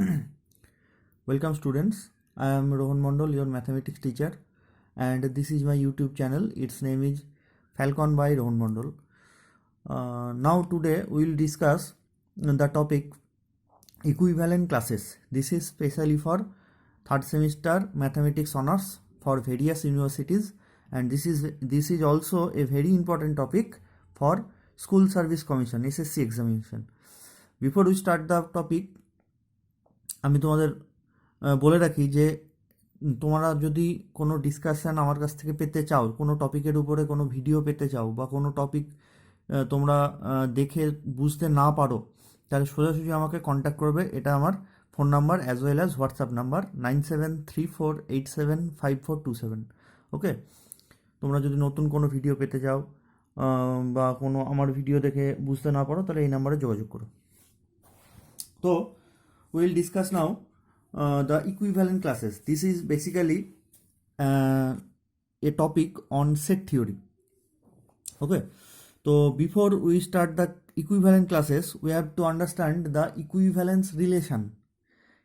Welcome students, I am Rohan Mondol, your mathematics teacher, and this is my YouTube channel. Its name is Falcon by Rohan Mondol. Now today we will discuss the topic equivalent classes. This is specially for third semester mathematics honors for various universities, and this is also a very important topic for School Service Commission SSC examination. Before we start the topic, আমি তোমাদের বলে রাখি যে তোমরা যদি কোনো discussion আমার কাছ থেকে পেতে চাও, কোনো টপিকের উপরে কোনো ভিডিও পেতে চাও, বা কোনো টপিক তোমরা দেখে বুঝতে না পারো, তাহলে সোজাসুজি আমাকে কন্ট্যাক্ট করবে। এটা আমার phone number as well as WhatsApp number 9734875427। ওকে, তোমরা যদি নতুন কোনো ভিডিও পেতে চাও বা কোনো আমার ভিডিও দেখে বুঝতে না পারো, তাহলে এই নাম্বারে যোগাযোগ করো। তো we will discuss now the equivalent classes. This is basically a topic on set theory. Okay, so before we start the equivalent classes, we have to understand the equivalence relation.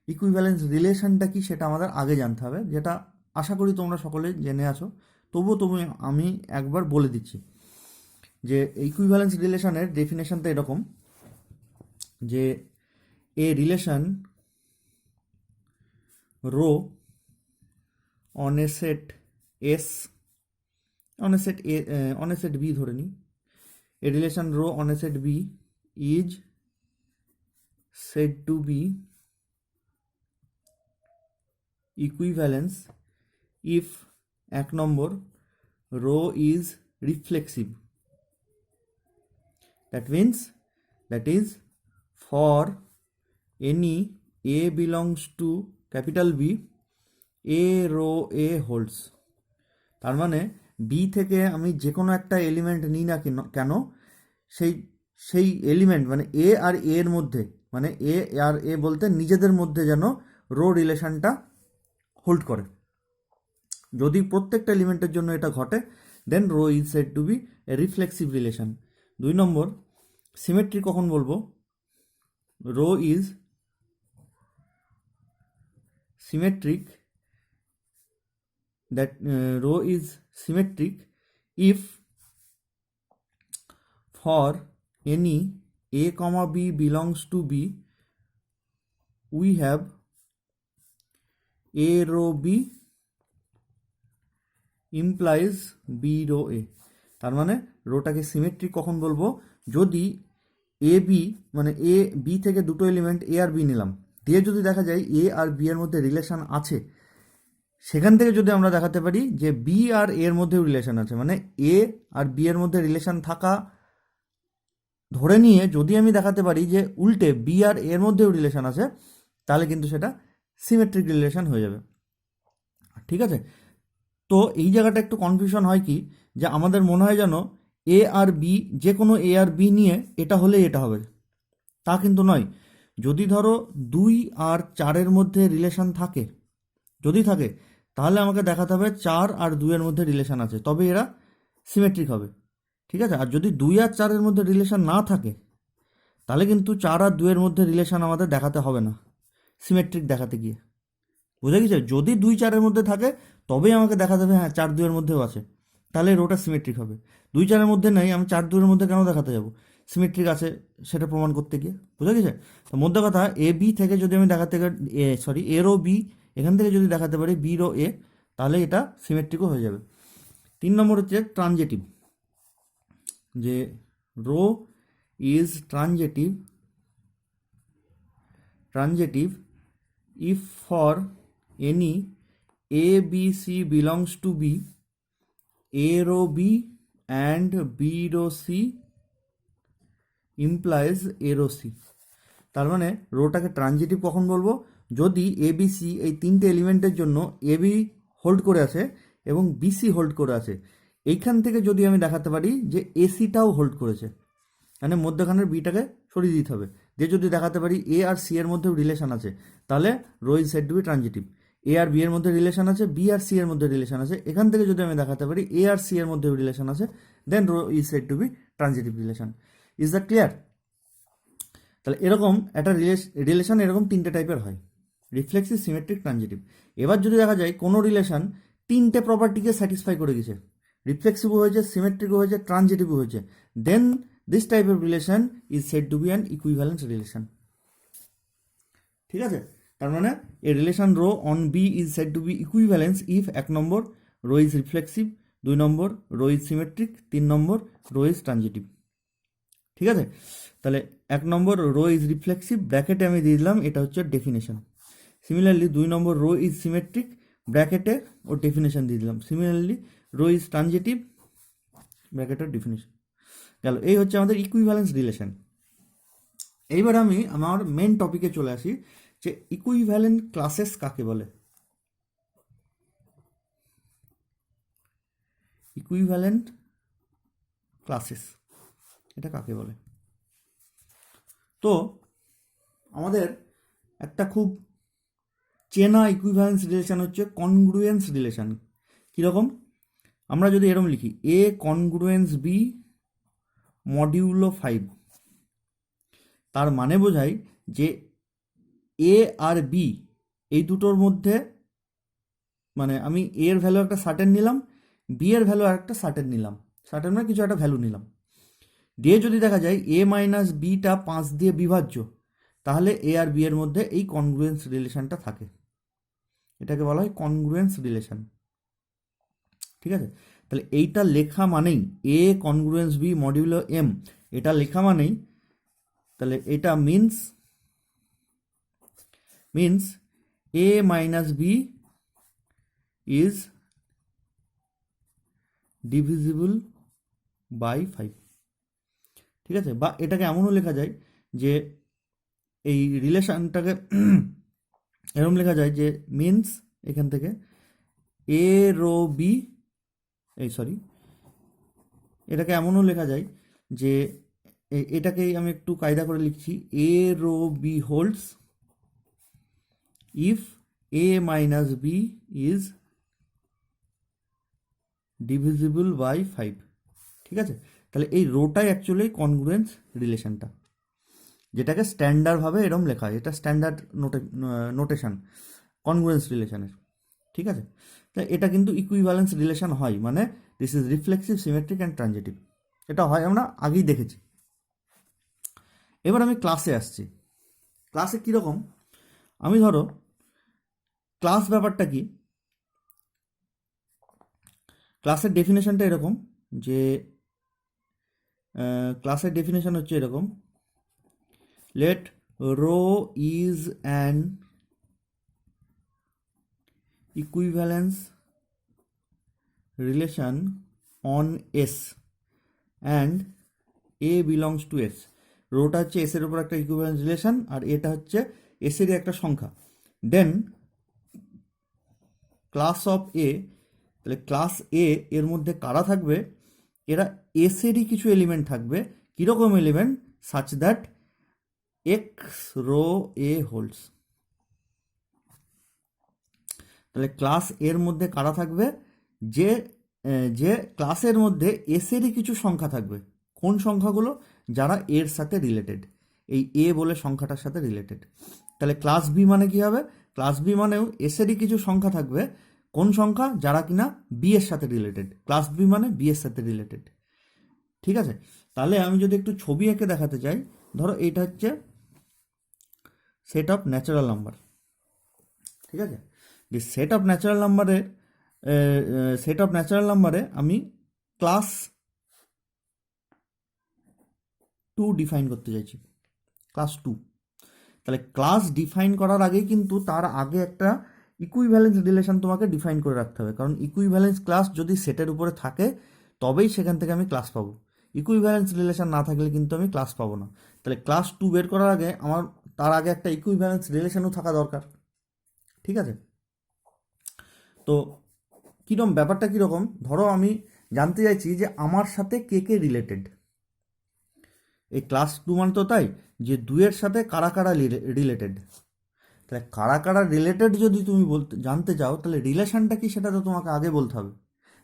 Equivalence রিলেশনটা কি সেটা আমাদের আগে জানতে হবে, যেটা আশা করি তোমরা সকলে জেনে আছো। তবুও আমি একবার বলে দিচ্ছি যে ইকুইভ্যালেন্স রিলেশনের ডেফিনেশনটা এরকম যে a relation rho on a set S on a set A on a set B ধরে নিই, a relation rho on a set B is said to be equivalence if এক নম্বর rho is reflexive. That is for any A belongs to capital B, A rho A holds. তার মানে B থেকে আমি যে কোনো একটা এলিমেন্ট নিই না কেন, সেই এলিমেন্ট মানে এ আর এর মধ্যে, মানে এ আর এ বলতে নিজেদের মধ্যে যেন রো রিলেশনটা হোল্ড করে। যদি প্রত্যেকটা এলিমেন্টের জন্য এটা ঘটে, then rho is said to be a reflexive relation. 2 number symmetry কখন বলবো? Rho is symmetric, that rho is symmetric if for any A comma B belongs to B, we have A rho B implies B rho A. তার মানে রোটাকে symmetric কখন বলবো? যদি A B মানে A B থেকে দুটো এলিমেন্ট এ আর B নিলাম, দিয়ে যদি দেখা যায় এ আর বি এর মধ্যে রিলেশন আছে, সেখান থেকে যদি আমরা দেখাতে পারি যে বি আর এর মধ্যেও রিলেশন আছে, মানে এ আর বি এর মধ্যে রিলেশন থাকা ধরে নিয়ে যদি আমি দেখাতে পারি যে উল্টে বি আর এর মধ্যেও রিলেশন আছে, তাহলে কিন্তু সেটা সিমেট্রিক রিলেশন হয়ে যাবে। ঠিক আছে, তো এই জায়গাটা একটু কনফিউশন হয় কি, যে আমাদের মনে হয় যেন এ আর বি, যে কোনো এ আর বি নিয়ে এটা হলে এটা হবে, তা কিন্তু নয়। যদি ধরো 2 আর 4-এর মধ্যে রিলেশন থাকে, যদি থাকে, তাহলে আমাকে দেখাতে হবে 4 আর 2-এর মধ্যে রিলেশন আছে, তবে এরা সিমেট্রিক হবে। ঠিক আছে, আর যদি 2 আর 4-এর মধ্যে রিলেশন না থাকে, তাহলে কিন্তু 4 আর 2-এর মধ্যে রিলেশন আমাদের দেখাতে হবে না সিমেট্রিক দেখাতে গিয়ে। বুঝা গেছে? যদি 2 4-এর মধ্যে থাকে তবেই আমাকে দেখাতে হবে হ্যাঁ 4 2-এর মধ্যেও আছে, তাহলে রোটা সিমেট্রিক হবে। 2 4-এর মধ্যে নেই, আমি 4 2-এর মধ্যে কেন দেখাতে যাব? সিমেট্রিক আছে সেটা প্রমাণ করতে গিয়ে। বুঝা গেছে? তো মধ্যে কথা, এ বি থেকে যদি আমি দেখাতে এ রো বি, এখান থেকে যদি দেখাতে পারি বি রো এ, তাহলে এটা সিমেট্রিকও হয়ে যাবে। 3 নম্বর হচ্ছে ট্রানজেটিভ, যে rho is transitive if for any A B C belongs to B, A rho B and B rho C implies A rho C. তার মানে রোটাকে ট্রানজিটিভ কখন বলবো? যদি এ বি সি এই 3টে এলিমেন্টের জন্য এ বি হোল্ড করে আছে এবং বিসি হোল্ড করে আছে, এইখান থেকে যদি আমি দেখাতে পারি যে এসিটাও হোল্ড করেছে, মানে মধ্যখানের বিটাকে সরিয়ে দিতে হবে, দিয়ে যদি দেখাতে পারি এ আর সি এর মধ্যেও রিলেশন আছে, তাহলে rho is said to be transitive. A আর বি এর মধ্যে রিলেশন আছে, বি আর সি এর মধ্যে রিলেশন আছে, এখান থেকে যদি আমি দেখাতে পারি এ আর সি এর মধ্যেও রিলেশন আছে, then rho is said to be transitive relation. Is that clear? তাহলে এরকম একটা রিলেশন এরকম তিনটে টাইপের হয়, রিফ্লেক্সিভ, সিমেট্রিক, ট্রানজিটিভ। এবার যদি দেখা যায় কোনো রিলেশন তিনটে প্রপার্টিকে স্যাটিসফাই করে গেছে, রিফ্লেক্সিভও হয়েছে, সিমেট্রিকও হয়েছে, ট্রানজিটিভও হয়েছে, then this type of relation is said to be an equivalence relation. ঠিক আছে, তার মানে a relation rho on B is said to be equivalence if 1 number rho is reflexive, 2 number rho is symmetric, 3 number rho is transitive. ঠিক আছে, তাহলে 1 number rho is reflexive, ব্র্যাকেটে আমি দিয়ে দিলাম, এটা হচ্ছে definition. Similarly 2 number rho is symmetric, ব্র্যাকেটে ওর ডেফিনেশন দিয়ে দিলাম। সিমিলারলি রো ইজ ট্রানজিটিভ, ব্র্যাকেটের ডেফিনেশন গেল। এই হচ্ছে আমাদের ইকুইভ্যালেন্স রিলেশন। এইবার আমি আমার মেন টপিকে চলে আসি যে ইকুইভ্যালেন্ট ক্লাসেস কাকে বলে। ইকুইভ্যালেন্ট ক্লাসেস এটা কাকে বলে? তো আমাদের একটা খুব চেনা ইকুইভ্যালেন্স রিলেশন হচ্ছে কনগ্রুয়েন্স রিলেশন। কীরকম? আমরা যদি এরকম লিখি এ কনগ্রুয়েন্স বি মডিউলো 5, তার মানে বোঝায় যে এ আর বি এই দুটোর মধ্যে, মানে আমি এ এর ভ্যালু একটা সার্টেন নিলাম, বি এর ভ্যালু আর একটা সার্টেন নিলাম, সার্টেন মানে কিছু একটা ভ্যালু নিলাম, দিয়ে যদি দেখা যায় এ মাইনাস বিটা 5 দিয়ে বিভাজ্য, তাহলে এ আর বি এর মধ্যে এই কনগ্রুয়েন্স রিলেশনটা থাকে। এটাকে বলা হয় কনগ্রুয়েন্স রিলেশন। ঠিক আছে, তাহলে এইটা লেখা মানেই A congruence B modulo M, এটা লেখা মানেই তাহলে এটা means A minus B is divisible by 5। ঠিক আছে, বা এটাকে এমনও লেখা যায় যে এই রিলেশনটাকে এরকম লেখা যায় যে মিন্স এখান থেকে এ রো বি, এটাকে এমনও লেখা যায় যে এটাকেই আমি একটু কায়দা করে লিখছি, A rho B holds if A minus B is divisible by 5। ঠিক আছে, তাহলে এই রোটাই অ্যাকচুয়ালি কনগ্রুয়েন্স রিলেশনটা, যেটাকে স্ট্যান্ডার্ডভাবে এরকম লেখা হয়, এটা স্ট্যান্ডার্ড নোটেশন কনগ্রুয়েন্স রিলেশনের। ঠিক আছে, তাই এটা কিন্তু ইকুইভ্যালেন্স রিলেশন হয়, মানে this is reflexive, symmetric and transitive. এটা হয়, আমরা আগেই দেখেছি। এবার আমি ক্লাসে আসছি। ক্লাসে কীরকম? আমি ধরো ক্লাস ব্যাপারটা কি, ক্লাসের ডেফিনেশনটা এরকম যে ক্লাসের ডেফিনেশন হচ্ছে এরকম, let rho is an equivalence relation on S and a belongs to S. রোটা হচ্ছে এস এর উপর একটা ইকুইভ্যালেন্স রিলেশন, আর এটা হচ্ছে এস এরই একটা সংখ্যা। দেন ক্লাস অফ এ, তাহলে ক্লাস এ এর মধ্যে কারা থাকবে? এরা এস এরই কিছু এলিমেন্ট থাকবে। কীরকম element? Such that x rho a holds. তাহলে ক্লাস এর মধ্যে কারা থাকবে? যে যে ক্লাসের মধ্যে এস এরই কিছু সংখ্যা থাকবে। কোন সংখ্যাগুলো? যারা এর সাথে রিলেটেড, এই এ বলে সংখ্যাটার সাথে রিলেটেড। তাহলে ক্লাস বি মানে কি হবে? ক্লাস বি মানেও এস এরই কিছু সংখ্যা থাকবে। কোন সংখ্যা? যারা কিনা বি এর সাথে রিলেটেড। ক্লাস বি মানে বি এর সাথে রিলেটেড। ঠিক আছে, তাহলে আমি যদি একটু ছবি এঁকে দেখাতে চাই, ধরো এইটা হচ্ছে সেট অফ ন্যাচারাল নাম্বার। ঠিক আছে, যে সেট অফ ন্যাচারাল নাম্বারে আমি ক্লাস 2 ডিফাইন করতে চাইছি, ক্লাস 2। তাহলে ক্লাস ডিফাইন করার আগেই কিন্তু তার আগে একটা ইকুইভ্যালেন্স রিলেশন তোমাকে ডিফাইন করে রাখতে হবে, কারণ ইকুইভ্যালেন্স ক্লাস যদি সেটের উপরে থাকে তবেই সেখান থেকে আমি ক্লাস পাবো। ইকুইভ্যালেন্স রিলেশন না থাকলে কিন্তু আমি ক্লাস পাবো না। তাহলে ক্লাস 2 বের করার আগে আমার তার আগে একটা ইকুইভ্যালেন্স রিলেশনও থাকা দরকার। ঠিক আছে, তো কীরকম ব্যাপারটা কীরকম? ধরো আমি জানতে চাইছি যে আমার সাথে কে কে রিলেটেড। এই ক্লাস 2 মানে তো তাই যে 2 এর সাথে কারা কারা রিলেটেড। তাহলে কারা কারা রিলেটেড যদি তুমি জানতে চাও, তাহলে রিলেশনটা কি সেটা তো তোমাকে আগে বলতে হবে।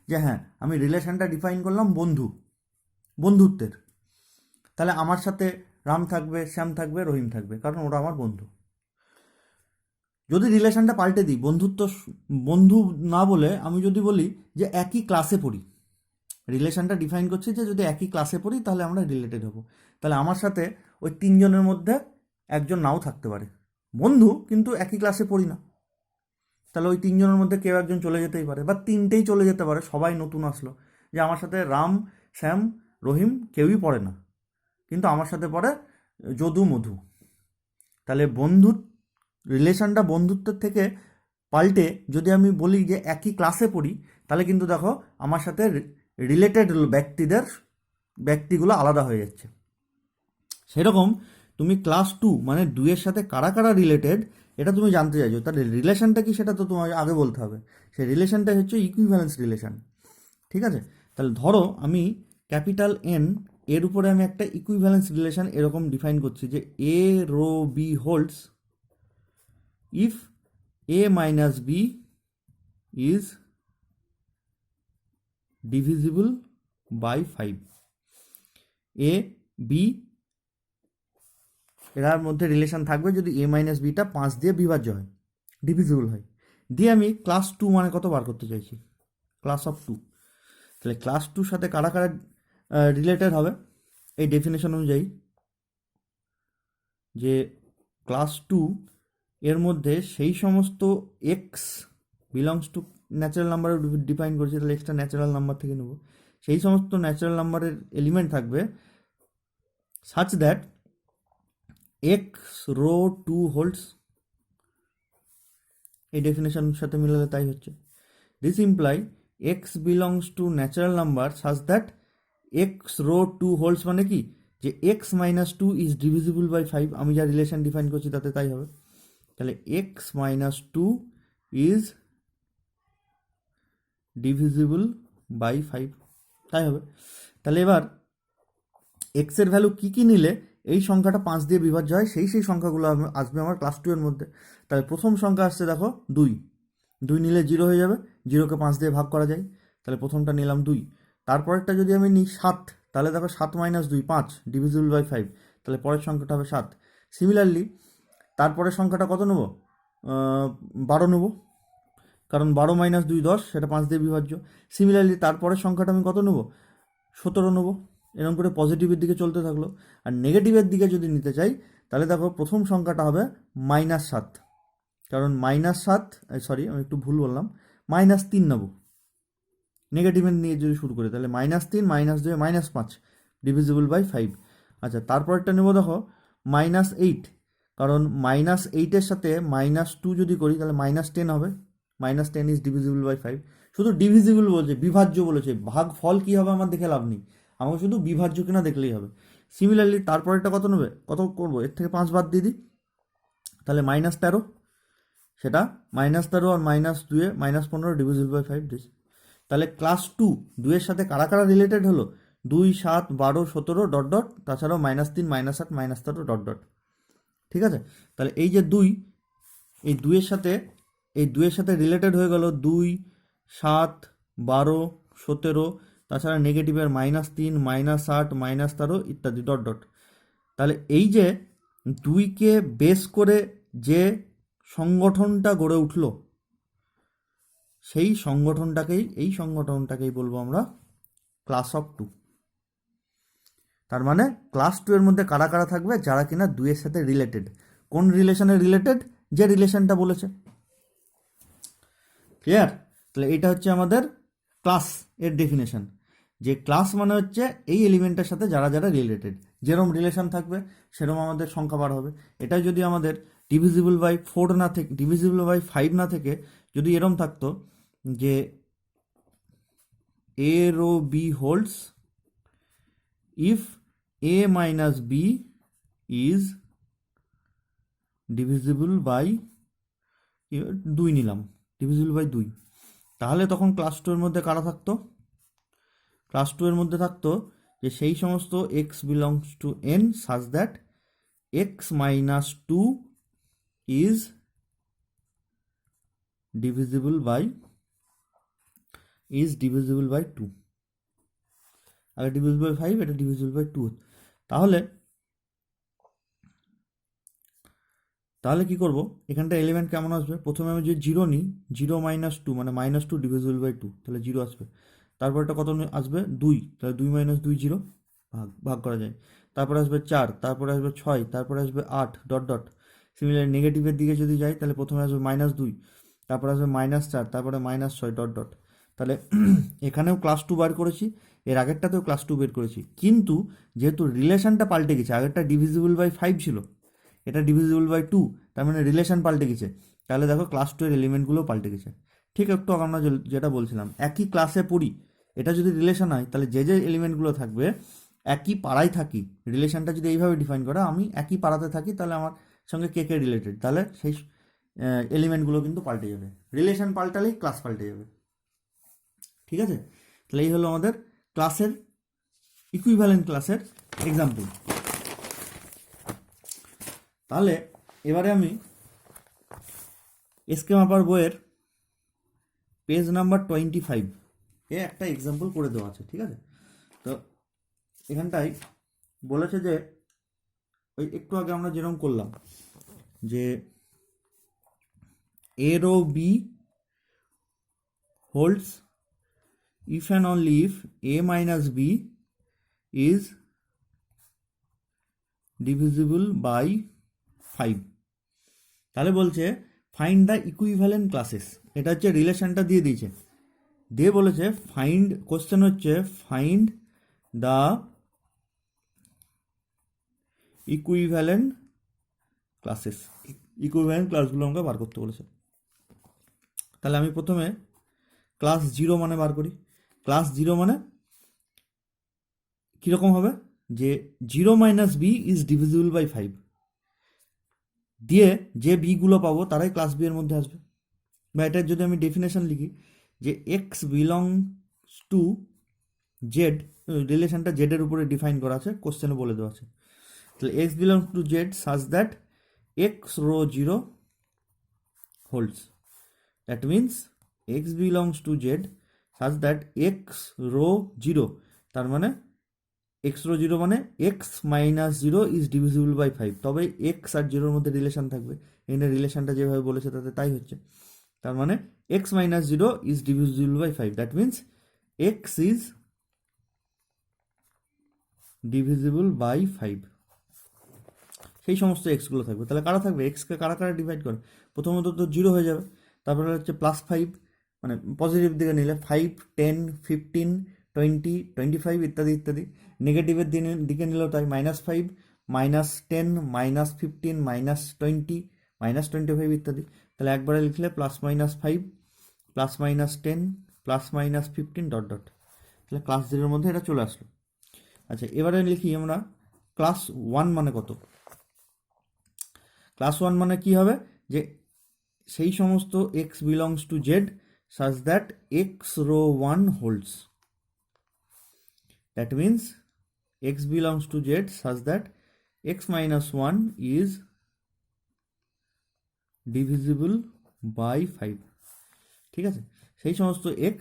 যে হ্যাঁ, আমি রিলেশনটা ডিফাইন করলাম বন্ধুত্বের। তাহলে আমার সাথে রাম থাকবে, শ্যাম থাকবে, রহিম থাকবে, কারণ ওরা আমার বন্ধু। যদি রিলেশনটা পাল্টে দিই, বন্ধু না বলে আমি যদি বলি যে একই ক্লাসে পড়ি, রিলেশনটা ডিফাইন করছি যে যদি একই ক্লাসে পড়ি তাহলে আমরা রিলেটেড হব। তাহলে আমার সাথে ওই তিনজনের মধ্যে একজন নাও থাকতে পারে, বন্ধু কিন্তু একই ক্লাসে পড়ি না, তাহলে ওই তিনজনের মধ্যে কেউ একজন চলে যেতেই পারে, বা তিনটেই চলে যেতে পারে, সবাই নতুন আসলো, যে আমার সাথে রাম, শ্যাম, রহিম কেউই পড়ে না, কিন্তু আমার সাথে পড়ে যদু, মধু। তাহলে রিলেশনটা বন্ধুত্বের থেকে পাল্টে যদি আমি বলি যে একই ক্লাসে পড়ি, তাহলে কিন্তু দেখো আমার সাথে রিলেটেড ব্যক্তিগুলো আলাদা হয়ে যাচ্ছে। সেরকম তুমি ক্লাস 2 মানে 2 এর সাথে কারা কারা রিলেটেড এটা তুমি জানতে চাইছো, তাহলে রিলেশনটা কি সেটা তো তোমাকে আগে বলতে হবে। সেই রিলেশনটা হচ্ছে ইকুইভ্যালেন্স রিলেশন। ঠিক আছে, তাহলে ধরো আমি ক্যাপিটাল এন এর উপরে আমি একটা ইকুইভ্যালেন্স রিলেশন এরকম ডিফাইন করছি যে A rho B holds if A minus B is divisible by 5। A B এরার মধ্যে রিলেশন থাকবে যদি এ মাইনাস বিটা 5 দিয়ে বিভাজ্য হয়, ডিভিজিবল হয়। দিয়ে আমি ক্লাস 2 মানে কত বার করতে চাইছি, ক্লাস অফ 2। তাহলে ক্লাস 2 সাথে কারা কারা রিলেটেড হবে এই ডেফিনেশন অনুযায়ী, যে ক্লাস 2 এর মধ্যে সেই সমস্ত এক্স বিলংস টু ন্যাচারাল নাম্বারে ডিফাইন করেছি, তাহলে এক্সটা ন্যাচারাল নাম্বার থেকে নেব, সেই সমস্ত ন্যাচারাল নাম্বারের এলিমেন্ট থাকবে such that x rho 2 holds, এই ডেফিনেশনের সাথে মিলালে তাই হচ্ছে। This imply x belongs to natural number such that x rho 2 holds, মানে কি যে x minus 2 is divisible by 5, আমি যা রিলেশন ডিফাইন করছি তাতে তাই হবে। তাহলে x minus 2 is divisible by 5, তাই হবে। তাহলে এবার এক্সের ভ্যালু কী কী নিলে এই সংখ্যাটা 5 দিয়ে বিভাজ্য হয়, সেই সংখ্যাগুলো আসবে আমার ক্লাস 2 এর মধ্যে। তাহলে প্রথম সংখ্যা আসছে দেখো 2, 2 নিলে 0 হয়ে যাবে, 0কে 5 দিয়ে ভাগ করা যায়, তাহলে প্রথমটা নিলাম 2। তারপরেরটা যদি আমি নিই 7, তাহলে দেখো 7 মাইনাস 2 5 ডিভিজিবল বাই 5, তাহলে পরের সংখ্যাটা হবে 7। সিমিলারলি তারপরের সংখ্যাটা কত নেব, 12 নেব, কারণ 12 মাইনাস 2 10, সেটা 5 দিয়ে বিভাজ্য। সিমিলারলি তারপরের সংখ্যাটা আমি কত নেব, 17 নেব। এরকম করে পজিটিভের দিকে চলতে থাকলো। আর নেগেটিভের দিকে যদি নিতে চাই তাহলে দেখো প্রথম সংখ্যাটা হবে -7, কারণ -7 সরি আমি একটু ভুল বললাম, -3 নেব। নেগেটিভের নিয়ে যদি শুরু করি তাহলে -3 -2 -5 ডিভিজিবল বাই 5। আচ্ছা, তারপরটা নেব দেখো -8, কারণ -8-এর সাথে -2 যদি করি তাহলে -10 হবে, -10 ইজ ডিভিজিবল বাই 5। শুধু ডিভিজিবল বলছে, বিভাজ্য বলেছে, ভাগ ফল কী হবে আমার দেখে লাভ নেই, আমাকে শুধু বিভাজ্য কিনা দেখলেই হবে। সিমিলারলি তারপরেরটা কত নেবে, কত করবো, এর থেকে 5 বাদ দিয়ে দিই, তাহলে -13, সেটা -13 আর -2 -15 ডিভিজিবল বাই 5 দিস। তাহলে ক্লাস 2 এর সাথে কারা কারা রিলেটেড হলো, 2 7 12 17 ডট ডট, তাছাড়াও -3 -8 -13 ডট ডট। ঠিক আছে, তাহলে এই যে 2, এই 2 এর সাথে রিলেটেড হয়ে গেল 2 7 12 17, তাছাড়া নেগেটিভের -3 -8 -13 ইত্যাদি ডট ডট। তাহলে এই যে 2কে বেস করে যে সংগঠনটা গড়ে উঠল, এই সংগঠনটাকেই বলবো আমরা ক্লাস অফ 2। তার মানে ক্লাস 2 এর মধ্যে কারা কারা থাকবে, যারা কিনা 2 এর সাথে রিলেটেড। কোন রিলেশনে রিলেটেড, যে রিলেশনটা বলেছে। ক্লিয়ার? তাহলে এটা হচ্ছে আমাদের ক্লাস এর ডেফিনেশন, যে ক্লাস মানে হচ্ছে এই এলিমেন্টের সাথে যারা যারা রিলেটেড, যেরকম রিলেশন থাকবে সেরকম আমাদের সংখ্যা বার হবে। এটাই যদি আমাদের ডিভিজিবল বাই 4 না থেকে, ডিভিজিবল বাই 5 না থেকে যদি এরম থাকতো যে A rho B holds if A minus B is divisible by 2 নিলাম, ডিভিজিবল বাই 2, তাহলে তখন ক্লাস 2 এর মধ্যে কারা থাকতো, ক্লাস 2 এর মধ্যে থাকতো যে সেই সমস্ত x belongs to N such that x minus 2 is divisible by 2, আগে ডিভিজিবল বাই 5, এটা ডিভিজিবল বাই 2। তাহলে তাহলে কি করব, এখানটা এলিমেন্ট কেমন আসবে, প্রথমে আমি যে জিরো নিই, জিরো মাইনাস টু মানে minus two divisible by two, তাহলে জিরো আসবে। তারপরটা কত আসবে, দুই, তাহলে দুই মাইনাস দুই জিরো, ভাগ ভাগ করা যায়। তারপরে আসবে চার, তারপরে আসবে ছয়, তারপরে আসবে আট, ডট ডট। সিমিলার নেগেটিভের দিকে যদি যাই তাহলে প্রথমে আসবে মাইনাস দুই, তারপরে আসবে মাইনাস চার, তারপরে মাইনাস ছয়, ডট ডট। তাহলে এখানেও ক্লাস টু বার করেছি, এর আগেরটাতেও ক্লাস টু বের করেছি, কিন্তু যেহেতু রিলেশনটা পাল্টে গেছে, আগেরটা ডিভিজিবল বাই ফাইভ ছিল, এটা ডিভিজিবল বাই টু, তার মানে রিলেশন পাল্টে গেছে। তাহলে দেখো ক্লাস টু এর এলিমেন্টগুলো পাল্টে গেছে। ঠিক একটু আগে আমরা যেটা বলছিলাম, একই ক্লাসে পড়ি, এটা যদি রিলেশন হয় তাহলে যে যে এলিমেন্টগুলো থাকবে একই পাড়ায় থাকি, রিলেশনটা যদি এইভাবে ডিফাইন করা, আমি একই পাড়াতে থাকি, তাহলে আমার সঙ্গে কে কে রিলেটেড, তাহলে সেই এলিমেন্টগুলো কিন্তু পাল্টে যাবে। রিলেশন পাল্টালেই ক্লাস পাল্টে যাবে। ঠিক আছে, তাহলে এই হলো আমাদের ক্লাসের ইকুইভ্যালেন্ট ক্লাসের এক্সাম্পল। তাহলে এবারে আমি এসকে মাপার বইয়ের পেজ নাম্বার 25 এ একটা এক্সাম্পল করে দেওয়া আছে। ঠিক আছে, তো এখানটায় বলেছে যে ওই একটু আগে আমরা যেরকম করলাম যে A rho B holds if and only if a minus b is divisible by 5, তাহলে বলছে ফাইন্ড দ্য ইকুইভ্যালেন্ট ক্লাসেস। এটা হচ্ছে রিলেশনটা দিয়ে দিয়েছে, দিয়ে বলেছে ফাইন্ড, কোশ্চেন হচ্ছে find the equivalent classes. Equivalent ক্লাসগুলো আমাকে বার করতে বলেছে। তাহলে আমি প্রথমে ক্লাস জিরো মানে বার করি। ক্লাস জিরো মানে কীরকম হবে, যে zero minus B is divisible by five, দিয়ে যে বিগুলো পাবো তারাই ক্লাস বি এর মধ্যে আসবে। বা এটার যদি আমি ডেফিনেশন লিখি যে এক্স বিলংস টু জেড, রিলেশনটা জেডের উপরে ডিফাইন করা আছে, কোশ্চেনে বলে দেওয়া আছে। তাহলে x belongs to Z such that x rho zero holds, that means x belongs to Z such that x rho zero, তার মানে এক্স রো জিরো মানে x minus zero is divisible by five, তবে x আর জিরোর মধ্যে relation থাকবে। এখানে রিলেশনটা যেভাবে বলেছে তাতে তাই হচ্ছে। তার মানে x minus zero is divisible by five, that means x is divisible by five. সেই সমস্ত এক্সগুলো থাকবে। তাহলে কারা থাকবে, এক্সকে কারা কারা ডিভাইড করে, প্রথমত তো জিরো হয়ে যাবে, তারপরে হচ্ছে প্লাস ফাইভ, মানে পজিটিভ দিকে নিলে 5, 10, 15, 20, 25 ইত্যাদি ইত্যাদি। নেগেটিভের দিকে নিলেও তাই, -5, -10, -15, -20, -25 ইত্যাদি। তাহলে একবারে লিখলে +-5, +-10, +-15 ডট ডট। তাহলে ক্লাস জিরোর মধ্যে এটা চলে আসলো। আচ্ছা, এবারে লিখি আমরা ক্লাস ওয়ান মানে কত। ক্লাস ওয়ান মানে কি হবে, যে সেই সমস্ত x belongs to Z such that x row 1 holds, that means x belongs to z such that x minus 1 is divisible by 5। ঠিক আছে, সেই সমস্ত x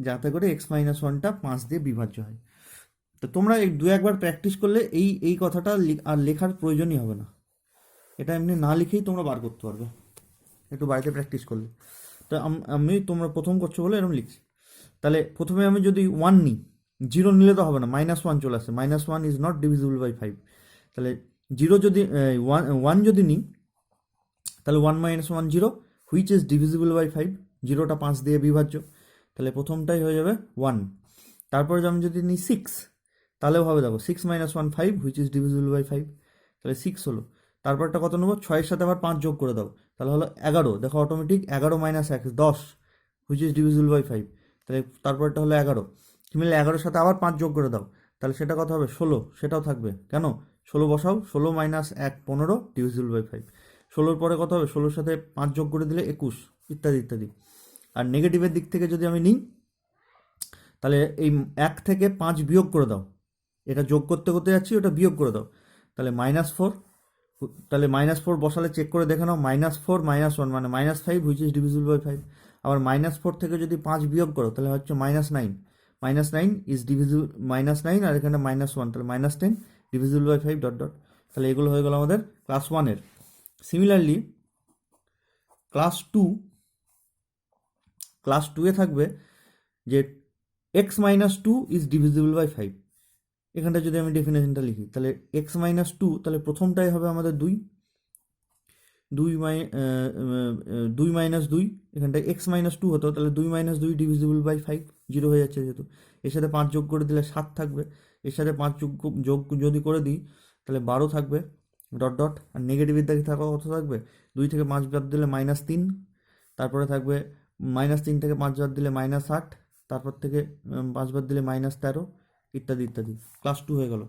যাতে করে x মাইনাস ওয়ানটা 5 দিয়ে বিভাজ্য হয়। তো তোমরা এই দু একবার প্র্যাকটিস করলে এই কথাটা আর লেখার প্রয়োজনই হবে না, এটা এমনি না লিখেই তোমরা বার করতে পারবে একটু বাড়িতে প্র্যাকটিস করলে। তো আমি তোমরা প্রথম করছো বলে এরকম লিখছি। তাহলে প্রথমে আমি যদি ওয়ান নিই, জিরো নিলে তো হবে না, -1 চলে আসে, -1 is not divisible by five. তাহলে জিরো যদি ওয়ান যদি নিই, তাহলে 1 - 1 0, which is divisible by five, জিরোটা 5 দিয়ে বিভাজ্য, তাহলে প্রথমটাই হয়ে যাবে 1। তারপরে আমি যদি নিই 6, তাহলেও হবে, দেখো 6 - 1 5, which is divisible by five, তাহলে 6 হলো। তারপরটা কত নেবো, 6-এর সাথে আবার 5 যোগ করে দাও, তাহলে হলো 11, দেখো automatic 11 - 1 10, which is divisible by five, তাহলে তারপরটা হলো 11। মিলে 11-এর সাথে আবার 5 যোগ করে দাও, তাহলে সেটা কত হবে, 16, সেটাও থাকবে। কেন 16 বসাও, 16 - 1 15, ডিভিজিবল বাই ফাইভ। 16-র পরে কত হবে, 16-এর সাথে 5 যোগ করে দিলে 21, ইত্যাদি ইত্যাদি। আর নেগেটিভের দিক থেকে যদি আমি নিই, তাহলে এই 1 থেকে 5 বিয়োগ করে দাও, এটা যোগ করতে করতে যাচ্ছি, ওটা বিয়োগ করে দাও, তাহলে -4, তাহলে -4 বসালে চেক করে দেখে নাও, -4 - 1 মানে -5, which is divisible by five. আবার -4 থেকে যদি 5 বিয়োগ করো তাহলে হচ্ছে -9, -9 ইজ ডিভিজিবল, -9 আর এখানে -1, তাহলে -10 divisible by five dot dot. তাহলে এগুলো হয়ে গেল আমাদের ক্লাস ওয়ানের। সিমিলারলি ক্লাস টুয়ে থাকবে যে x minus two is divisible by 5। এখানটা যদি আমি ডেফিনেশনটা লিখি তাহলে এক্স মাইনাস টু, তাহলে প্রথমটাই হবে আমাদের 2 মাইনাস 2, এখানটায় এক্স মাইনাস 2 হতো, তাহলে 2 মাইনাস 2 ডিভিজিবল বাই 5, 0 হয়ে যাচ্ছে যেহেতু। এর সাথে 5 যোগ করে দিলে 7 থাকবে, এর সাথে 5 যোগ যদি করে দিই তাহলে 12 থাকবে, ডট ডট। আর নেগেটিভের দিকে থাকা কত থাকবে, 2 থেকে 5 বাদ দিলে -3, তারপরে থাকবে -3 থেকে 5 বাদ দিলে -8, তারপর থেকে 5 বাদ দিলে -13, ইত্যাদি ইত্যাদি। ক্লাস 2 হয়ে গেল।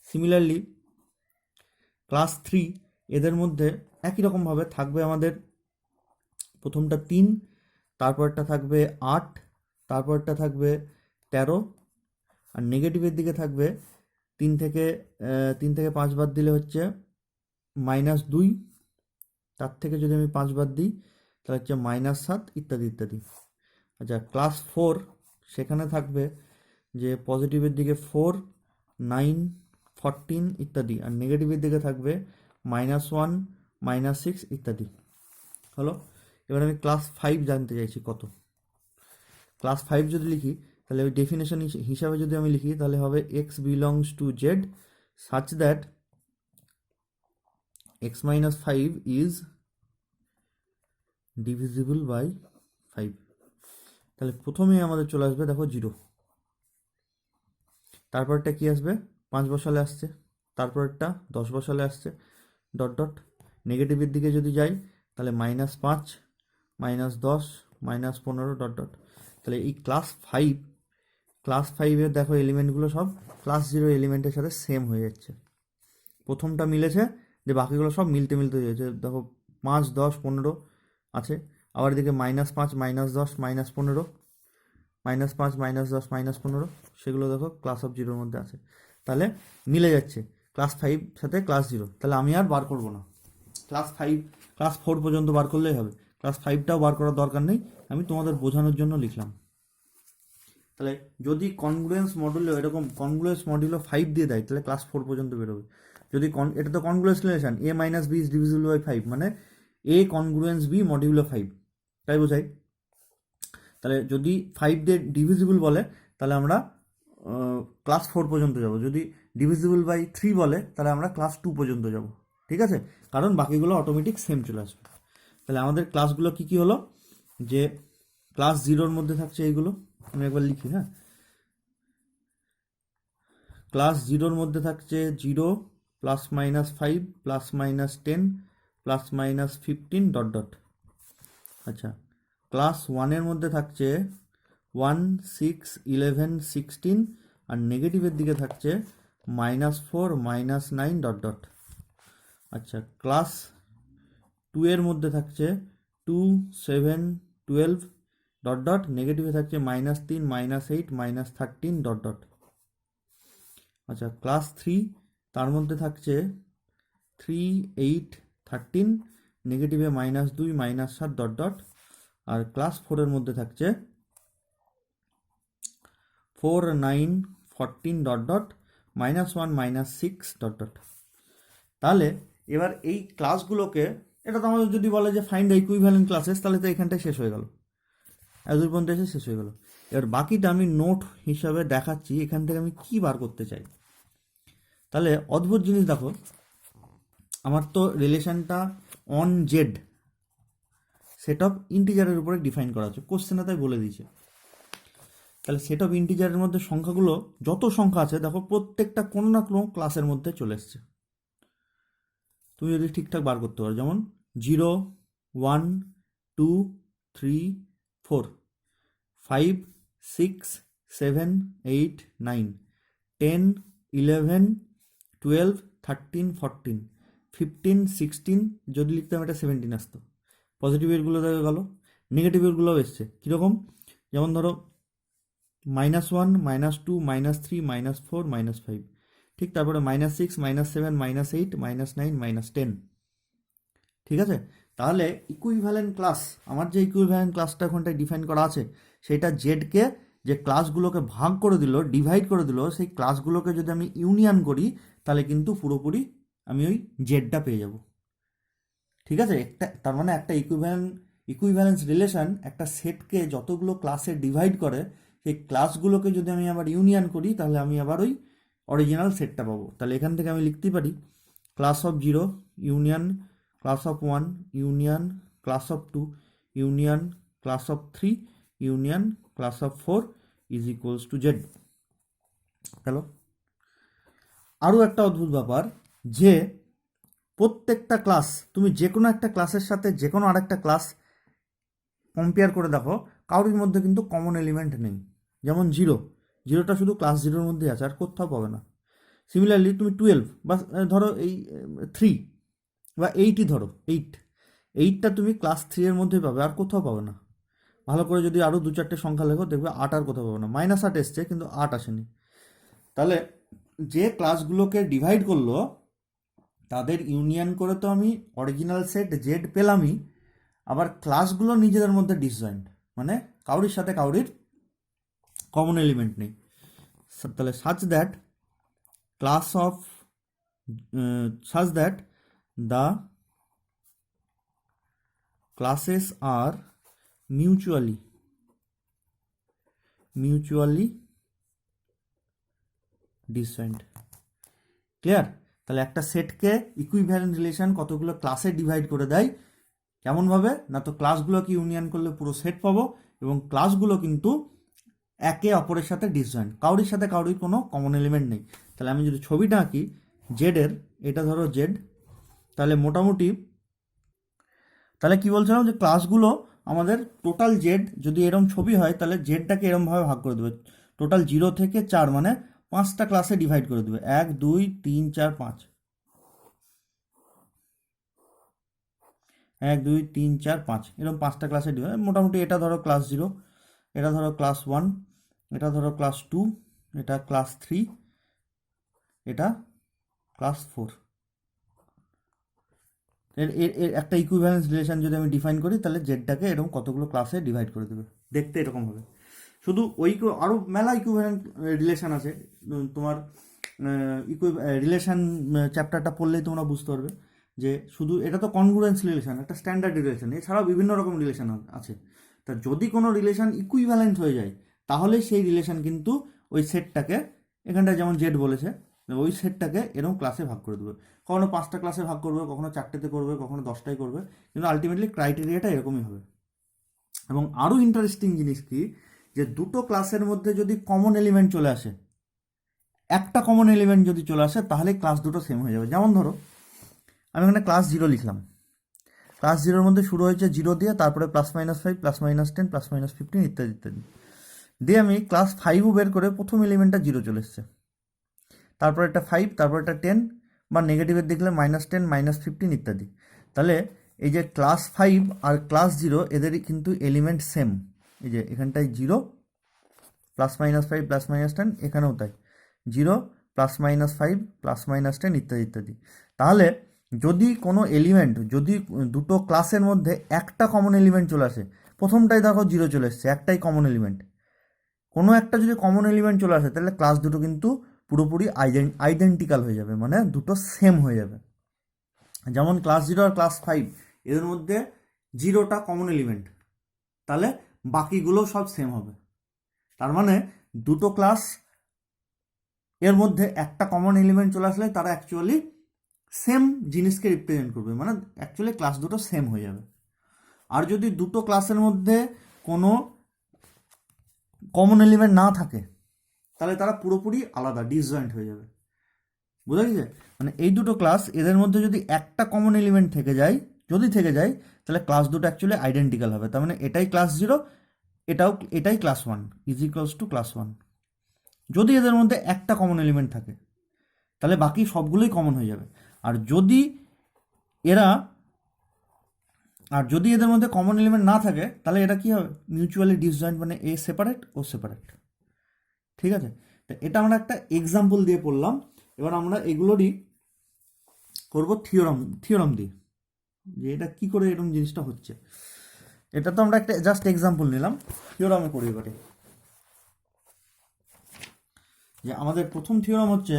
সিমিলারলি ক্লাস 3 এদের মধ্যে একই রকমভাবে থাকবে আমাদের প্রথমটা 3, তারপরটা থাকবে 8, তারপরটা থাকবে 13, আর নেগেটিভের দিকে থাকবে 3 থেকে 5 বাদ দিলে হচ্ছে -2, তার থেকে যদি আমি 5 বাদ দিই তাহলে হচ্ছে -7, ইত্যাদি ইত্যাদি। আচ্ছা, ক্লাস 4 সেখানে থাকবে যে পজিটিভের দিকে 4, 9, 14 ইত্যাদি, আর নেগেটিভের দিকে থাকবে -1, -6 ইত্যাদি। হলো। এবার আমি ক্লাস 5 জানতে চাইছি কত। ক্লাস 5 যদি লিখি তাহলে ওই ডেফিনেশন হিসাবে যদি আমি লিখি তাহলে হবে x belongs to z such that x minus 5 is divisible by 5। তাহলে প্রথমেই আমাদের চলে আসবে দেখো 0, তারপরটা কি আসবে 5 বসালে আসছে, তারপরটা 10 বসালে আসছে, ডট ডট। নেগেটিভের দিকে যদি যাই তাহলে -5, -10, -15, ডট ডট। তাহলে এই ক্লাস 5-এর দেখো এলিমেন্টগুলো সব ক্লাস 0 এলিমেন্টের সাথে সেম হয়ে যাচ্ছে। প্রথমটা মিলেছে, যে বাকিগুলো সব মিলতে হয়ে যাচ্ছে। দেখো 5, 10, 15 আছে, আবার এদিকে -5, -10, -15, -5, -10, -15, সেগুলো দেখো ক্লাস অফ 0-র মধ্যে আছে। তাহলে মিলে যাচ্ছে ক্লাস 5 সাথে ক্লাস 0। তাহলে আমি আর বার করবো না, ক্লাস 4 পর্যন্ত বার করলেই হবে, ক্লাস 5টাও বার করার দরকার নেই, আমি তোমাদের বোঝানোর জন্য লিখলাম। তাহলে যদি কনগ্রুয়েন্স মডুলে এরকম কনগ্রুয়েন্স মডুলো 5 দিয়ে দেয় তাহলে ক্লাস 4 পর্যন্ত বেরোবে। যদি এটা তো congruence relation, a minus B is divisible by 5, মানে a কনগ্রুয়েন্স b মডিউলো 5, তাই বোঝাই। তাহলে যদি 5 দিয়ে ডিভিজিবল বলে তাহলে আমরা ক্লাস 4 পর্যন্ত যাব, যদি ডিভিজিবল বাই 3 বলে তাহলে আমরা ক্লাস 2 পর্যন্ত যাব। ঠিক আছে, কারণ বাকিগুলো অটোমেটিক সেম চলে আসবে। তাহলে আমাদের ক্লাসগুলো কি হলো, যে ক্লাস 0-র মধ্যে থাকছে এইগুলো, আমি একবার লিখি। হ্যাঁ, ক্লাস 0-র মধ্যে থাকছে 0, +-5, +-10, +-15, ডট ডট। আচ্ছা, ক্লাস 1-এর মধ্যে থাকছে 1, 6, 11, 16, আর নেগেটিভের দিকে থাকছে -4, -9, ডট ডট। আচ্ছা, ক্লাস 2-এর মধ্যে থাকছে 2, 7, 12, ডট ডট। নেগেটিভে থাকছে -3, -8, -13, ডট ডট। আচ্ছা, ক্লাস 3 তার মধ্যে থাকছে 3, 8, 13, নেগেটিভে -2, -7, ডট ডট। আর ক্লাস 4-এর মধ্যে থাকছে 4, 9, 14, ডট ডট, -1, -6, ডট ডট। তাহলে এবার এই ক্লাসগুলোকে, এটা তো আমাদের যদি বলে যে ফাইন্ড দ্য ইকুইভ্যালেন্ট ক্লাসেস, তাহলে তো এখানটায় শেষ হয়ে গেল, এতদূর পর্যন্ত এসে শেষ হয়ে গেল। এবার বাকিটা আমি নোট হিসাবে দেখাচ্ছি এখান থেকে আমি কি বার করতে চাই। তাহলে অদ্ভুত জিনিস দেখো, আমার তো রিলেশনটা অন জেড সেট অফ ইন্টিজারের উপরে ডিফাইন করা আছে, কোশ্চেনে তাই বলে দিয়েছে। তাহলে সেট অফ ইন্টিজারের মধ্যে সংখ্যাগুলো যত সংখ্যা আছে দেখো প্রত্যেকটা কোনো না কোনো ক্লাসের মধ্যে চলে এসছে। তুমি যদি ঠিকঠাক বার করতে পারো, যেমন 0, 1, 2, 3, 4, 5, 6, 7, 8, 9, 10, 11, 12, 13, 14, 15, 16, যদি লিখতাম এটা 17 আসতো। পজিটিভেরগুলো দেখা গেল, নেগেটিভেরগুলোও এসছে কীরকম, যেমন ধরো -1, -2, -3, -4, -5, ঠিক তারপরে -6, -7, -8, -9, -10। ঠিক আছে, তাহলে ইকুইভ্যালেন্ট ক্লাস, আমার যে ইকুইভ্যালেন্ট ক্লাসটা ওখানটায় ডিফাইন করা আছে সেটা জেডকে যে ক্লাসগুলোকে ভাগ করে দিল, ডিভাইড করে দিল, সেই ক্লাসগুলোকে যদি আমি ইউনিয়ন করি তাহলে কিন্তু পুরোপুরি আমি ওই জেডটা পেয়ে যাব। ঠিক আছে, একটা তার মানে একটা ইকুইভ্যালেন্স রিলেশন একটা সেটকে যতগুলো ক্লাসে ডিভাইড করে, সেই ক্লাসগুলোকে যদি আমি আবার ইউনিয়ন করি তাহলে আমি আবার ওই অরিজিনাল সেটটা পাবো। তাহলে এখান থেকে আমি লিখতে পারি class of 0 union class of 1 union class of 2 union class of 3 union class of 4 is equals to Z. Hello, আরও একটা অদ্ভুত ব্যাপার যে প্রত্যেকটা ক্লাস, তুমি যে কোনো একটা ক্লাসের সাথে যে কোনো আরেকটা ক্লাস কম্পেয়ার করে দেখো, কারোর মধ্যে কিন্তু কমন এলিমেন্ট নেই। যেমন জিরোটা শুধু ক্লাস 0-র মধ্যেই আছে, আর কোথাও পাবে না। সিমিলারলি তুমি 12 বা ধরো এই 3 বা 8ই ধরো, এইটটা তুমি ক্লাস 3-এর মধ্যেই পাবে, আর কোথাও পাবে না। ভালো করে যদি আরও 2-4টে সংখ্যা লেখো দেখবে 8 আর কোথাও পাবে না। -8 এসছে কিন্তু 8 আসেনি। তাহলে যে ক্লাসগুলোকে ডিভাইড করলো তাদের ইউনিয়ন করে তো আমি অরিজিনাল সেট জেড পেলামই, আবার ক্লাসগুলো নিজেদের মধ্যে ডিসজয়েন্ট, মানে কাউরির সাথে কাউরির কমন এলিমেন্ট নেই। তাহলে such that the classes are mutually disjoint. Clear? তাহলে একটা সেটকে ইকুইভ্যালেন্ট রিলেশন কতগুলো ক্লাসে ডিভাইড করে দেয়, কেমনভাবে না, তো ক্লাসগুলোকে ইউনিয়ন করলে পুরো সেট পাবো, এবং ক্লাসগুলো কিন্তু একে অপরের সাথে ডিসজয়েন্ট, কাউরির সাথে কাউরির কোনো কমন এলিমেন্ট নেই। তাহলে আমি যদি ছবিটা আঁকি জেডের, এটা ধরো জেড, তাহলে মোটামুটি তাহলে কি বলছিলাম যে ক্লাসগুলো আমাদের টোটাল জেড যদি এরম ছবি হয় তাহলে জেডটাকে এরমভাবে ভাগ করে দেবে, টোটাল 0 থেকে 4 মানে 5টা ক্লাসে ডিভাইড করে দেবে, 1 2 3 4 5, 1 2 3 4 5 এরকম 5টা ক্লাসে ডিভাইড। মোটামুটি এটা ধরো ক্লাস 0, এটা ধরো ক্লাস 1, এটা ধরো ক্লাস 2, এটা ক্লাস 3, এটা ক্লাস 4। এর এর এর একটা ইকুইভ্যালেন্স রিলেশন যদি আমি ডিফাইন করি তাহলে জেডটাকে এরকম কতগুলো ক্লাসে ডিভাইড করে দেবে, দেখতে এরকম হবে। শুধু ওই আরও মেলা ইকুইভ্যালেন্ট রিলেশন আছে, তোমার রিলেশন চ্যাপ্টারটা পড়লেই তোমরা বুঝতে পারবে যে শুধু এটা তো কনগ্রুয়েন্স রিলেশন, একটা স্ট্যান্ডার্ড রিলেশন, এছাড়াও বিভিন্ন রকম রিলেশন আছে। তা যদি কোনো রিলেশন ইকুইভ্যালেন্ট হয়ে যায় তাহলে সেই রিলেশন কিন্তু ওই সেটটাকে, এখানটায় যেমন জেড বলেছে, ওই সেটটাকে এরকম ক্লাসে ভাগ করে দেবে। কখনো 5টা ক্লাসে ভাগ করবে, কখনো 4টেতে করবে, কখনো 10টায় করবে, কিন্তু আলটিমেটলি ক্রাইটেরিয়াটা এরকমই হবে। এবং আরও ইন্টারেস্টিং জিনিস কি, যে দুটো ক্লাসের মধ্যে যদি কমন এলিমেন্ট চলে আসে, একটা কমন এলিমেন্ট যদি চলে আসে তাহলে ক্লাস দুটো সেম হয়ে যাবে। যেমন ধরো আমি এখানে ক্লাস 0 লিখলাম, ক্লাস 0-র মধ্যে শুরু হয়েছে 0 দিয়ে, তারপরে +-5 +-10 +-15 ইত্যাদি ইত্যাদি দিয়ে আমি ক্লাস 5ও বের করে প্রথম এলিমেন্টটা 0 চলে এসছে, তারপর একটা 5, তারপর একটা 10, বা নেগেটিভের দেখলে -10 -15 ইত্যাদি। তাহলে এই যে ক্লাস 5 আর ক্লাস 0 এদেরই কিন্তু এলিমেন্ট সেম। এই যে এখানটায় 0 +-5 +-10, এখানেও তাই 0 +-5 +-10 ইত্যাদি ইত্যাদি। তাহলে যদি কোনো এলিমেন্ট, যদি দুটো ক্লাসের মধ্যে একটা কমন এলিমেন্ট চলে আসে, প্রথমটাই দেখো 0 চলে এসছে, একটাই কমন এলিমেন্ট, কোনো একটা যদি কমন এলিমেন্ট চলে আসে তাহলে ক্লাস দুটো কিন্তু পুরোপুরি আইডেন্টিক্যাল হয়ে যাবে, মানে দুটো সেম হয়ে যাবে। যেমন ক্লাস 0 আর ক্লাস 5 এদের মধ্যে 0টা কমন এলিমেন্ট, তাহলে বাকিগুলো সব সেম হবে। তার মানে দুটো ক্লাস এর মধ্যে একটা কমন এলিমেন্ট চলে আসলে তারা অ্যাকচুয়ালি সেম জিনিসকে রিপ্রেজেন্ট করবে, মানে অ্যাকচুয়ালি ক্লাস দুটো সেম হয়ে যাবে। আর যদি দুটো ক্লাসের মধ্যে কোনো কমন এলিমেন্ট না থাকে তাহলে তারা পুরোপুরি আলাদা, ডিসজয়েন্ট হয়ে যাবে। বোঝা গেছে? মানে এই দুটো ক্লাস, এদের মধ্যে যদি একটা কমন এলিমেন্ট থেকে যায়, তাহলে ক্লাস দুটো অ্যাকচুয়ালি আইডেন্টিক্যাল হবে। তার মানে এটাই ক্লাস 0, এটাই class 1 is equals to class 1। যদি এদের মধ্যে একটা কমন এলিমেন্ট থাকে তাহলে বাকি সবগুলোই কমন হয়ে যাবে। আর যদি এদের মধ্যে কমন এলিমেন্ট না থাকে তাহলে এটা কি হবে, মিউচুয়ালি ডিসজয়েন্ট, মানে এ সেপারেট ও সেপারেট। ঠিক আছে? তো এটা আমরা একটা এক্সাম্পল দিয়ে পড়লাম। এবার আমরা এগুলোরই করব থিওরাম দিয়ে, যে এটা কি করে এরকম জিনিসটা হচ্ছে। এটা তো আমরা একটা জাস্ট এক্সাম্পল নিলাম, থিওরামে করি এবারে। যে আমাদের প্রথম থিওরাম হচ্ছে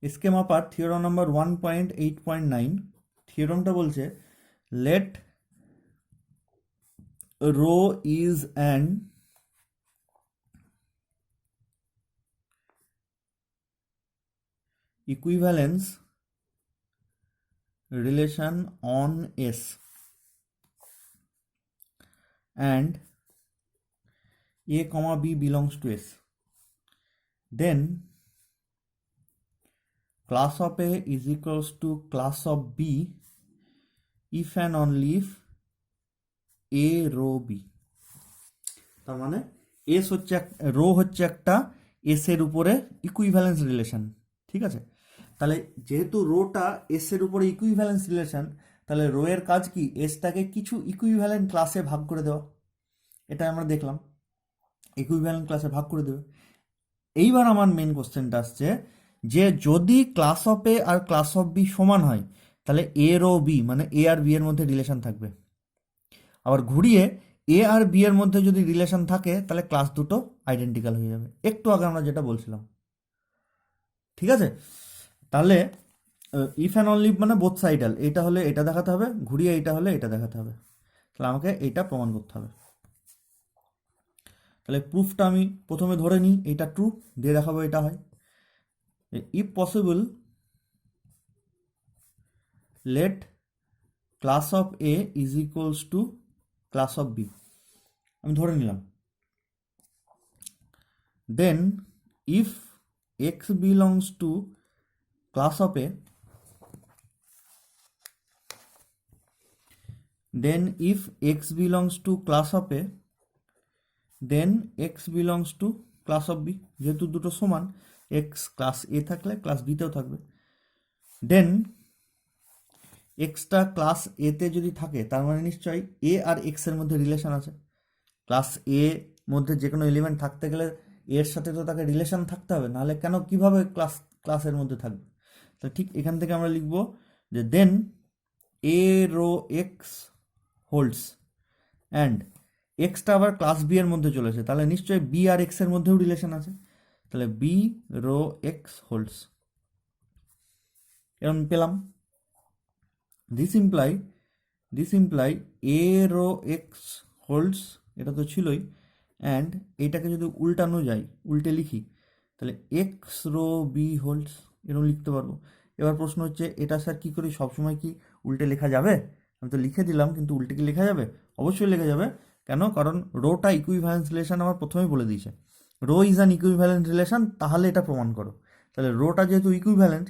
এসকে মাপার থিওরাম নাম্বার 1.8.9 থিওরামটা বলছে let rho is an equivalence relation on S and A comma B belongs to S, then class of A is equals to class of B if and only if A row B। তার মানে S হচ্ছে rho হচ্ছে একটা S এর উপরে equivalence relation, ঠিক আছে। তাহলে যেহেতু রোটা এস এর উপরে ইকুইভ্যালেন্স রিলেশন, তাহলে রো এর কাজ কি এসটাকে কিছু ইকুইভ্যালেন্ট ক্লাসে ভাগ করে দেওয়া, এটা আমরা দেখলাম ইকুইভ্যালেন্ট ক্লাসে ভাগ করে দেবে। এইবার আমার মেন কোশ্চেনটা আসছে যে যদি ক্লাস অফ এ আর ক্লাস অফ বি সমান হয় তাহলে এ রো বি মানে এ আর বি এর মধ্যে রিলেশন থাকবে, আবার ঘুরিয়ে এ আর বি এর মধ্যে যদি রিলেশন থাকে তাহলে ক্লাস দুটো আইডেন্টিক্যাল হয়ে যাবে, একটু আগে আমরা যেটা বলছিলাম, ঠিক আছে। তাহলে ইফ অ্যান্ড অনলি মানে বোথ সাইডাল, এটা হলে এটা দেখাতে হবে, ঘুরিয়ে এটা হলে এটা দেখাতে হবে, তাহলে আমাকে এইটা প্রমাণ করতে হবে। তাহলে প্রুফটা আমি প্রথমে ধরে নিই এইটা ট্রু, দিয়ে দেখাবো এটা হয়। If possible let class of A is equals to class of B, আমি ধরে নিলাম। Then if X belongs to class of A, then if x belongs to class of A, then x belongs to class of B, যেহেতু দুটো সমান x class A থাকলে class B তেও থাকবে। দেন extra class A তে যদি থাকে তার মানে নিশ্চয়ই A আর x এর মধ্যে রিলেশন আছে, ক্লাস A মধ্যে যে কোনো এলিমেন্ট থাকতে গেলে এর সাথে তো তাকে রিলেশন থাকতে হবে, নাহলে কেন কিভাবে ক্লাসের মধ্যে থাকবে। তো ঠিক এখান থেকে আমরা লিখব যে then A rho x holds and এক্সটা আবার ক্লাস বি এর মধ্যে চলেছে, তাহলে নিশ্চয়ই বি আর এক্স এর মধ্যেও রিলেশন আছে, তাহলে বি রো এক্স হোল্ডস এরকম পেলাম। This imply a rho x holds, এটা তো ছিলই, অ্যান্ড এইটাকে যদি উল্টানো যায়, উল্টে লিখি তাহলে এক্স রো বি হোল্ডস এরকম লিখতে পারবো। এবার প্রশ্ন হচ্ছে এটা স্যার কী করি, সবসময় কি উল্টে লেখা যাবে? আমি তো লিখে দিলাম, কিন্তু উল্টে কি লেখা যাবে? অবশ্যই লেখা যাবে। কেন? কারণ রোটা ইকুইভ্যালেন্স রিলেশন আমার প্রথমেই বলে দিয়েছে, rho is an equivalent relation, তাহলে এটা প্রমাণ করো। তাহলে রোটা যেহেতু ইকুইভ্যালেন্ট